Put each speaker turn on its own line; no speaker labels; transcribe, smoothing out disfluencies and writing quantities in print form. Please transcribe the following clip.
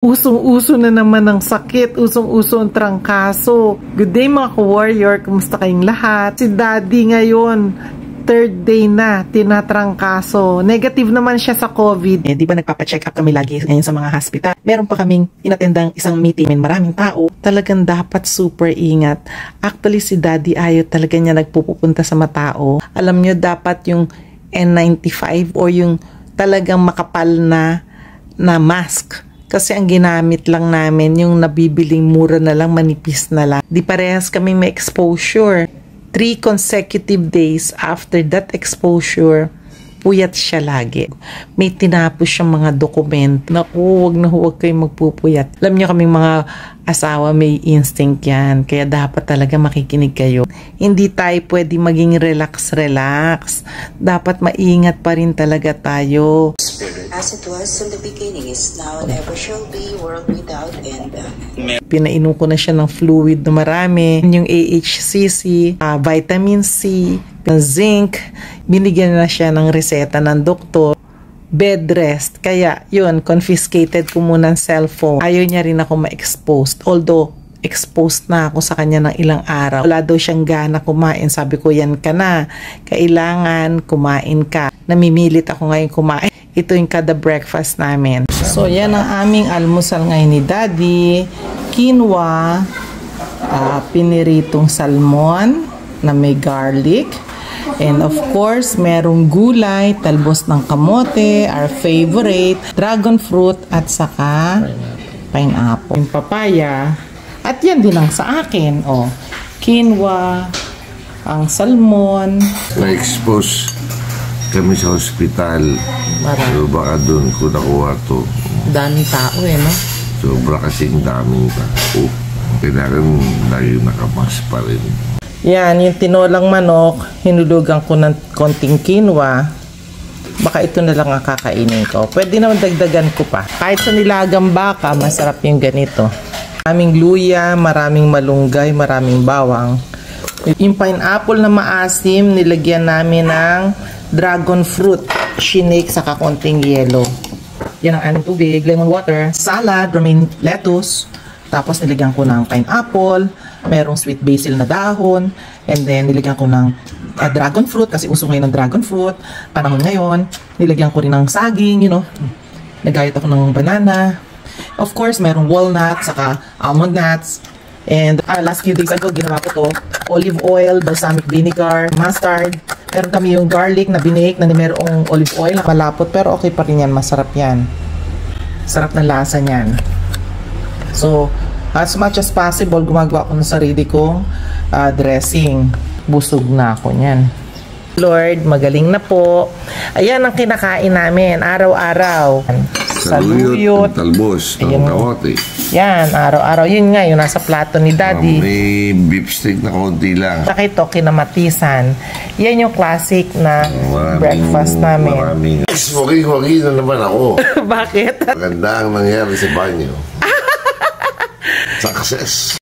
Usong-uso na naman ang sakit, usong-uso ang trangkaso. Good day mga ka-warrior, kumusta kayong lahat? Si Daddy ngayon, third day na, tinatrangkaso. Negative naman siya sa COVID.
Di ba nagpapacheck up kami lagi ngayon sa mga hospital? Meron pa kaming inatendang isang meeting, maraming tao. Talagang dapat super ingat. Actually si Daddy ayaw talaga niya nagpupunta sa matao. Alam niyo dapat yung N95 o yung talagang makapal na mask. Kasi ang ginamit lang namin yung nabibiling mura na lang, manipis na lang. Di parehas kami may exposure. 3 consecutive days after that exposure, puyat siya lagi. May tinapos siyang mga dokumento. Naku, huwag kayong magpupuyat. Alam niyo kaming mga asawa may instinct yan. Kaya dapat talaga makikinig kayo. Hindi tayo pwede maging relax. Dapat maingat pa rin talaga tayo.
As it was in the beginning, is now, and ever shall be, world without end.
Pinainom ko na siya ng fluid na marami. Yung AHCC, vitamin C, zinc. Binigyan na siya ng reseta ng doktor. Bed rest. Kaya yun, confiscated ko muna ng cellphone. Ayaw niya rin ako ma-exposed. Although, exposed na ako sa kanya ng ilang araw. Wala daw siyang gana kumain. Sabi ko, yan ka na. Kailangan kumain ka. Namimilit ako ngayon kumain. Ito yung kada breakfast namin. So, yan ang aming almusal ngayon ni Daddy. Quinoa, piniritong salmon na may garlic. And of course, merong gulay, talbos ng kamote, our favorite, dragon fruit, at saka pineapple. Yung papaya. At yan din ang sa akin. Oh, quinoa, ang salmon.
Na-expose kami sa hospital. So baka doon ko nakuha to.
Daming tao no?
Sobra kasing daming tao. Kailangan lagi nakamas pa rin.
Yan, yung tinolang manok, hinulugan ko ng konting quinoa. Baka ito na lang ang kakainin ko. Pwede naman dagdagan ko pa. Kahit sa nilagang baka, masarap yung ganito. Maraming luya, maraming malunggay, maraming bawang. Yung pineapple na maasim, nilagyan namin ng dragon fruit, shinake sa kakonting yelo. Yan ang aming tubig, lemon water, salad, romaine lettuce. Tapos nilagyan ko ng pineapple, merong sweet basil na dahon, and then nilagyan ko ng dragon fruit kasi uso ngayon ng dragon fruit. Panahon ngayon, nilagyan ko rin ng saging, nagayat ako ng banana. Of course, merong walnuts, saka almond nuts. And last few days ago, ginawa ko to. Olive oil, balsamic vinegar, mustard. Meron kami yung garlic na binake na merong olive oil na malapot. Pero okay pa rin yan, masarap yan. Sarap ng lasa niyan. So, as much as possible, gumagawa ko ng sarili kong dressing. Busog na ako niyan. Lord, magaling na po. Ayan ang kinakain namin, araw-araw.
Saluyot, talbos, ng kamote.
Yan, araw-araw. Yun nga, yung nasa plato ni Daddy.
May beef steak na konti lang.
Saka ito, kinamatisan. Yan yung classic na breakfast namin.
Maraming. Wagi na naman ako.
Bakit?
Maganda ang nangyari sa banyo. Success.